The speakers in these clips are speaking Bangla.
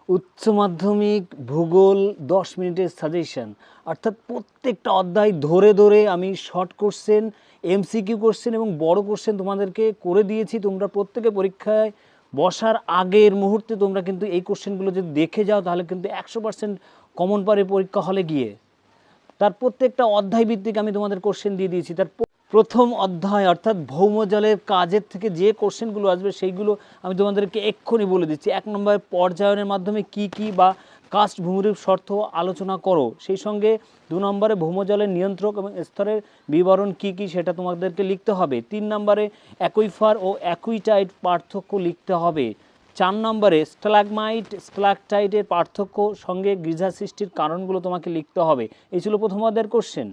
উচ্চ মাধ্যমিক ভূগোল 10 মিনিটের সাজেশন, অর্থাৎ প্রত্যেকটা অধ্যায় ধরে ধরে আমি শর্ট কোশ্চেন, এমসিকিউ কোশ্চেন এবং বড় কোশ্চেন তোমাদেরকে করে দিয়েছি। তোমরা প্রত্যেকে পরীক্ষায় বসার আগের মুহূর্তে তোমরা কিন্তু এই কোশ্চেনগুলো যদি দেখে যাও তাহলে কিন্তু 100% কমন পারে পরীক্ষা হলে গিয়ে। তার প্রত্যেকটা অধ্যায় ভিত্তিক আমি তোমাদের কোশ্চেন দিয়ে দিয়েছি। তার প্রথম অধ্যায় অর্থাৎ ভৌমজলের কাজের থেকে যে কোশ্চেনগুলো আসবে সেইগুলো আমি তোমাদেরকে এক্ষুনি বলে দিচ্ছি। 1 নম্বর, পর্যায়নের মাধ্যমে কি কি বা কাস্ট ভূমিরূপ শর্ত আলোচনা করো। সেই সঙ্গে 2 নম্বরে ভৌমজলের নিয়ন্ত্রক এবং স্তরের বিবরণ কি কি সেটা তোমাদেরকে লিখতে হবে। 3 নম্বরে অ্যাকুইফার ও অ্যাকুইটাইট পার্থক্য লিখতে হবে। 4 নম্বরে স্ট্যালাগমাইট স্ট্যালাকটাইটের পার্থক্য সঙ্গে গির্জা সৃষ্টির কারণগুলো তোমাকে লিখতে হবে। এই ছিল প্রথম অধ্যায়ের কোশ্চেন।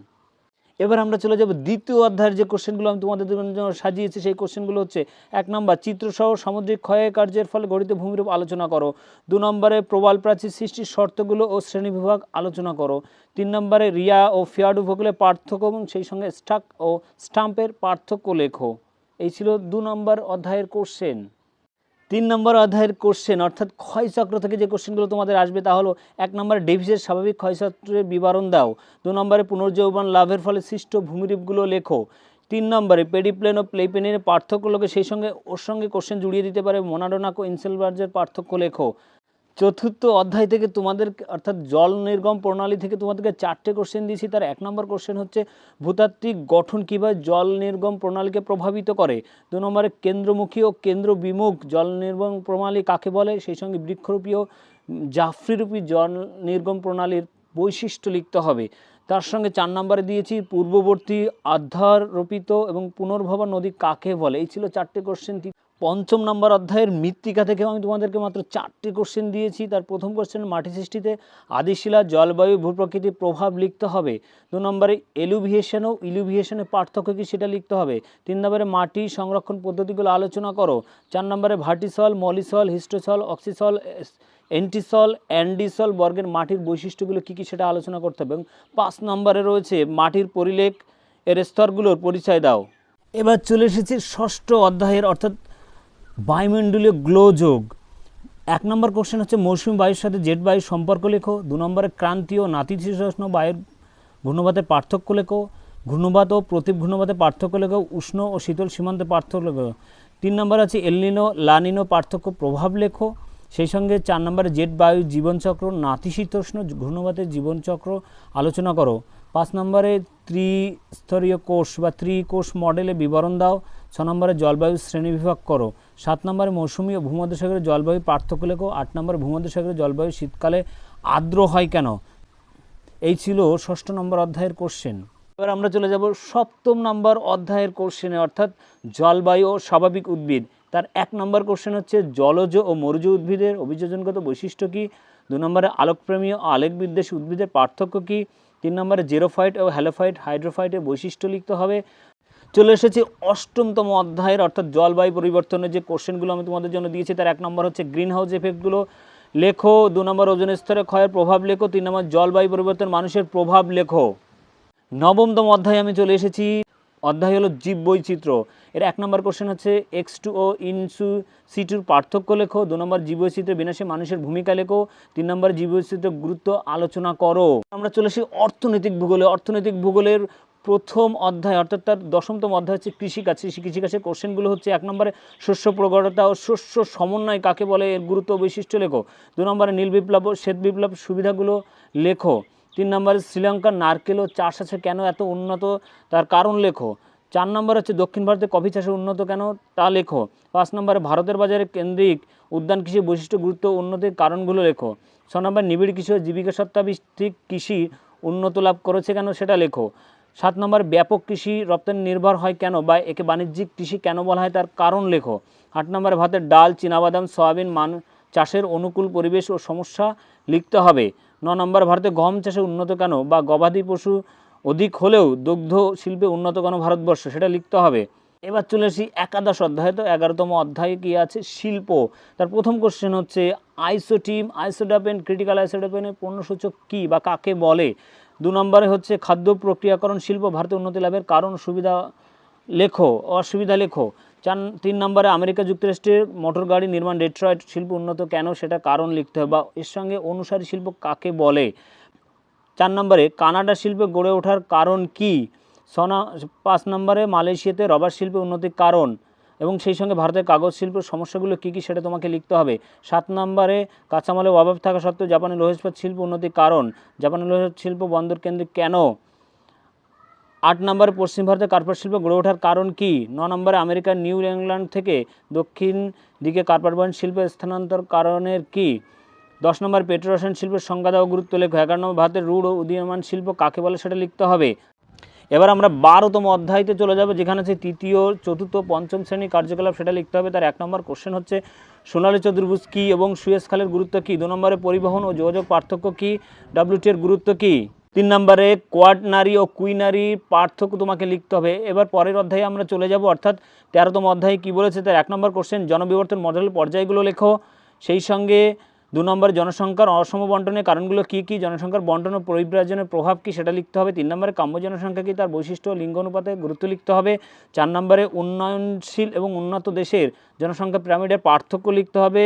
এবার আমরা চলে যাব দ্বিতীয় অধ্যায়ের যে কোশ্চেনগুলো আমি তোমাদের জন্য সাজিয়েছি। সেই কোশ্চেনগুলো হচ্ছে 1 নম্বর, চিত্রসহ সামুদ্রিক ক্ষয় কার্যের ফলে গঠিত ভূমিরূপ আলোচনা করো। 2 নম্বরে প্রবাল প্রাচীর সৃষ্টির শর্তগুলো ও শ্রেণীবিভাগ আলোচনা করো। 3 নম্বরে রিয়া ও ফিয়ার্ড উপকূলের পার্থক্য এবং সেই সঙ্গে স্টাক ও স্টাম্পের পার্থক্য লেখো। এই ছিল 2 নম্বর অধ্যায়ের কোশ্চেন। 3 নম্বর অধ্যায়ের কোশ্চেন অর্থাৎ ক্ষয়চক্র থেকে যে কোশ্চেনগুলো তোমাদের আসবে তা হলো 1 নম্বরে ডেভিসের স্বাভাবিক ক্ষয়চক্রের বিবরণ দাও। 2 নম্বরে পুনর্যৌবন লাভের ফলে সৃষ্ট ভূমিরূপগুলো লেখো। 3 নম্বরে পেডিপ্লেন ও প্লেপেনের পার্থক্যগুলোকে সেই সঙ্গে ওর সঙ্গে কোশ্চেন জুড়িয়ে দিতে পারে মোনাডোনাক ও ইনসেলবার্জের পার্থক্য লেখো। চতুর্থ অধ্যায় থেকে তোমাদের অর্থাৎ জল নির্গম প্রণালী থেকে তোমাদেরকে 4টে কোশ্চেন দিয়েছি। তার 1 নম্বর কোশ্চেন হচ্ছে ভূতাত্ত্বিক গঠন কীভাবে জল নির্গম প্রণালীকে প্রভাবিত করে। 2 নম্বরে কেন্দ্রমুখী ও কেন্দ্র বিমুখ জল নির্গম প্রণালী কাকে বলে, সেই সঙ্গে বৃক্ষরূপী ও জাফরিরূপী জল নির্গম প্রণালীর বৈশিষ্ট্য লিখতে হবে। তার সঙ্গে 4 নম্বরে দিয়েছি পূর্ববর্তী আধ্যারোপিত এবং পুনর্ভবা নদী কাকে বলে। এই ছিল 4টে কোশ্চেন। 5ম নম্বর অধ্যায়ের মৃত্তিকা থেকে আমি তোমাদেরকে মাত্র 4টে কোশ্চেন দিয়েছি। তার প্রথম কোশ্চেন, মাটি সৃষ্টিতে আদিশিলা জলবায়ু ভূপ্রকৃতির প্রভাব লিখতে হবে। 2 নম্বরে এলুভিয়েশন ও ইলুভিয়েশনের পার্থক্য কী সেটা লিখতে হবে। 3 নম্বরে মাটি সংরক্ষণ পদ্ধতিগুলো আলোচনা করো। 4 নম্বরে ভার্টিসল, মলিসল, হিস্টোসল, অক্সিসল, এন্টিসল, অ্যান্ডিসল বর্গের মাটির বৈশিষ্ট্যগুলো কী কী সেটা আলোচনা করতে হবে। এবং 5 নম্বরে রয়েছে মাটির পরিলেখ এর স্তরগুলোর পরিচয় দাও। এবার চলে এসেছি 6ষ্ঠ অধ্যায়ের অর্থাৎ বায়ুমণ্ডলীয় গ্লোযোগ। 1 নম্বর কোশ্চেন হচ্ছে মৌসুমী বায়ুর সাথে জেট বায়ুর সম্পর্ক লেখো। 2 নম্বরে ক্রান্তীয় নাতিশীতোষ্ণ বায়ুর ঘূর্ণবাতের পার্থক্য লেখো। ঘূর্ণবাত ও প্রতীপ ঘূর্ণবাতের পার্থক্য লেখো। উষ্ণ ও শীতল সীমান্তের পার্থক্য লেখো। 3 নম্বর আছে এলনিনো লানিনো পার্থক্য প্রভাব লেখো। সেই সঙ্গে 4 নম্বরে জেট বায়ু জীবনচক্র নাতিশীতোষ্ণ ঘূর্ণবাতের জীবনচক্র আলোচনা করো। 5 নম্বরে ত্রিস্তরীয় কোষ বা ত্রিকোষ মডেলে বিবরণ দাও। 6 নম্বরে জলবায়ু শ্রেণীবিভাগ করো। 7 নম্বরে মৌসুমী ও ভূমধ্যসাগরের জলবায়ু পার্থক্য লেখো। 8 নম্বরে ভূমধ্যসাগরের জলবায়ু শীতকালে আর্দ্র হয় কেন। এই ছিল 6ষ্ঠ নম্বর অধ্যায়ের কোশ্চেন। এবার আমরা চলে যাব 7ম নম্বর অধ্যায়ের কোশ্চেনে অর্থাৎ জলবায়ু ও স্বাভাবিক উদ্ভিদ। তার 1 নম্বর কোশ্চেন হচ্ছে জলজ ও মরুজ উদ্ভিদের অভিযোজনগত বৈশিষ্ট্য কী। 2 নম্বরে আলোকপ্রেমী ও আলোক বিদ্বেষী উদ্ভিদের পার্থক্য কী। 3 নম্বরে জেরোফাইট ও হ্যালোফাইট হাইড্রোফাইটের বৈশিষ্ট্য লিখতে হবে। চলে এসেছি 8মতম অধ্যায়ের অর্থাৎ জলবায়ু পরিবর্তনের যে কোশ্চেনগুলো আমি তোমাদের জন্য দিয়েছি। তার 1 নম্বর হচ্ছে গ্রিন হাউস এফেক্টগুলো লেখো। 2 নম্বর ওজোন স্তরে ক্ষয়ের প্রভাব লেখো। 3 নম্বর জলবায়ু পরিবর্তন মানুষের প্রভাব লেখো। 9মতম অধ্যায়ে আমি চলে এসেছি। অধ্যায় হলো জীব বৈচিত্র্য। এর 1 নম্বর কোশ্চেন হচ্ছে H2O ইনসু সিটুর পার্থক্য লেখো। 2 নম্বর জীববৈচিত্র্য বিনাশে মানুষের ভূমিকা লেখো। 3 নম্বর জীববৈচিত্র্যের গুরুত্ব আলোচনা করো। আমরা চলে এসেছি অর্থনৈতিক ভূগোলে। অর্থনৈতিক ভূগোলের প্রথম অধ্যায় অর্থাৎ তার 10মতম অধ্যায় হচ্ছে কৃষিকাজ। কৃষিকাজের কোশ্চেনগুলো হচ্ছে 1 নম্বরে শস্য প্রগড়তা ও শস্য সমন্বয় কাকে বলে, এর গুরুত্ব ও বৈশিষ্ট্য লেখো। 2 নম্বরে নীল বিপ্লব ও শ্বেত বিপ্লব সুবিধাগুলো লেখো। 3 নম্বরে শ্রীলঙ্কার নারকেল ও চাষ আছে কেন এত উন্নত তার কারণ লেখো। 4 নম্বর হচ্ছে দক্ষিণ ভারতে কফি চাষে উন্নত কেন তা লেখো। 5 নম্বরে ভারতের বাজারে কেন্দ্রিক উদ্যান কৃষির বৈশিষ্ট্য গুরুত্ব উন্নতির কারণগুলো লেখো। 6 নম্বর নিবিড় কৃষি ও জীবিকা সত্তাভিত্তিক কৃষি উন্নত লাভ করেছে কেন সেটা লেখো। 7 নম্বর ব্যাপক কৃষি রপ্তানি নির্ভর হয় কেন বা একে বাণিজ্যিক কৃষি কেন বলা হয় তার কারণ লেখো। 8 নম্বরে ভারতের ডাল, চীনাবাদাম, সয়াবিন চাষের অনুকূল পরিবেশ ও সমস্যা লিখতে হবে। 9 নম্বর ভারতে গম চাষে উন্নত কেন বা গবাদি পশু অধিক হলেও দুগ্ধ শিল্পে উন্নত কেন ভারতবর্ষ সেটা লিখতে হবে। এবার চলে আসি 11 অধ্যায়। তো 11তম অধ্যায়ে কী আছে, শিল্প। তার প্রথম কোশ্চেন হচ্ছে আইসোটিম আইসোডাপেন ক্রিটিক্যাল আইসোডাপেনের পণ্যসূচক কী বা কাকে বলে। 2 নম্বরে হচ্ছে খাদ্য প্রক্রিয়াকরণ শিল্প ভারতে উন্নতি লাভের কারণ সুবিধা লেখো অসুবিধা লেখো। 3 নম্বরে আমেরিকা যুক্তরাষ্ট্রের মোটর গাড়ি নির্মাণ ডেট্রয়েট শিল্প উন্নত কেন সেটা কারণ লিখতে হবে বা এর সঙ্গে অনুসারী শিল্প কাকে বলে। 4 নম্বরে কানাডা শিল্পে গড়ে ওঠার কারণ কি। 5 নম্বরে মালয়েশিয়াতে রবার শিল্পে উন্নতির কারণ এবং সেই সঙ্গে ভারতের কাগজ শিল্পের সমস্যাগুলো কী কী সেটা তোমাকে লিখতে হবে। 7 নম্বরে কাঁচামালের অভাব থাকা সত্ত্বেও জাপানের লৌহ ইস্পাত শিল্প উন্নতির কারণ, জাপানের লৌহ শিল্প বন্দর কেন্দ্রিক কেন। 8 নম্বরে পশ্চিম ভারতে কার্পাস শিল্প গড়ে ওঠার কারণ কি। 9 নম্বরে আমেরিকার নিউ ইংল্যান্ড থেকে দক্ষিণ দিকে কার্পাস বয়ন শিল্পের স্থানান্তর কারণের কি। 10 নম্বর পেট্রোরসায়ন শিল্পের সংজ্ঞা দেওয়া গুরুত্ব লেখো। 11 নম্বর ভারতের রূঢ় ও উদীয়মান শিল্প কাকে বলে সেটা লিখতে হবে। এবার আমরা 12তম অধ্যায়তে চলে যাব, যেখানে আছে তৃতীয়, চতুর্থ, পঞ্চম শ্রেণীর কার্যকলাপ, সেটা লিখতে হবে। তার 1 নম্বর কোশ্চেন হচ্ছে সোনালী চতুর্ভুজ কী এবং সুয়েজ খালের গুরুত্ব কী। 2 নম্বরে পরিবহন ও যোগাযোগ পার্থক্য কী, WT এর গুরুত্ব কী। 3 নম্বরে কোয়াটার্নারি ও কুইনারি পার্থক্য তোমাকে লিখতে হবে। এবার পরের অধ্যায়ে আমরা চলে যাব, অর্থাৎ 13তম অধ্যায়ে কী বলেছে তার 1 নম্বর কোশ্চেন জনবিবর্তন মডেলের পর্যায়গুলো লেখো। সেই সঙ্গে 2 নম্বরে জনসংখ্যার অসম বন্টনের কারণগুলো কী কী, জনসংখ্যার বন্টন ও পরিব্রাজনের প্রভাব কী সেটা লিখতে হবে। 3 নম্বরে কাম্য জনসংখ্যা কী, তার বৈশিষ্ট্য ও লিঙ্গ অনুপাতে গুরুত্ব লিখতে হবে। 4 নম্বরে উন্নয়নশীল এবং উন্নত দেশের জনসংখ্যা পিরামিডের পার্থক্য লিখতে হবে।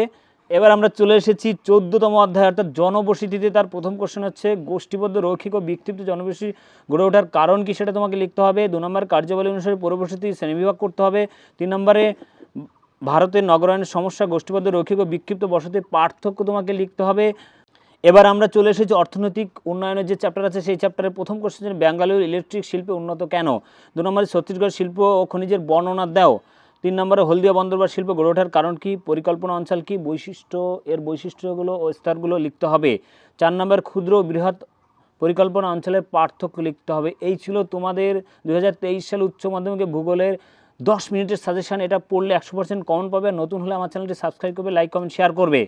এবার আমরা চলে এসেছি 14তম অধ্যায়, অর্থাৎ জনবসতিতে। তার প্রথম কোশ্চেন হচ্ছে গোষ্ঠীবদ্ধ রৈখিক ও বিক্ষিপ্ত জনবসতি গড়ে ওঠার কারণ কী সেটা তোমাকে লিখতে হবে। 2 নম্বর কার্যাবলী অনুসারে পৌরবসতি শ্রেণীবিভাগ করতে হবে। 3 নম্বরে ভারতের নগরায়নের সমস্যা, গোষ্ঠীবদ্ধ রৈখিক ও বিক্ষিপ্ত বসতির পার্থক্য তোমাকে লিখতে হবে। এবার আমরা চলে এসেছি অর্থনৈতিক উন্নয়নের যে চ্যাপ্টার আছে সেই চ্যাপ্টারের প্রথম কোশ্চেন বেঙ্গালুরু ইলেকট্রিক শিল্পে উন্নত কেন। 2 নম্বরে ছত্তিশগড় শিল্প ও খনিজের বর্ণনা দাও। 3 নম্বরে হলদিয়া বন্দরবাদ শিল্প গড়ে ওঠার কারণ কী, পরিকল্পনা অঞ্চল কী, বৈশিষ্ট্য, এর বৈশিষ্ট্যগুলো ও স্তরগুলো লিখতে হবে। 4 নম্বর ক্ষুদ্র ও বৃহৎ পরিকল্পনা অঞ্চলের পার্থক্য লিখতে হবে। এই ছিল তোমাদের 2023 সালে উচ্চ মাধ্যমিকে ভূগোলের 10 মিনিটের সাজেশন। এটা পড়লে 100% কমন পাবে। নতুন হলে আমার চ্যানেলটি সাবস্ক্রাইব করবে, লাইক, কমেন্ট, শেয়ার করবে।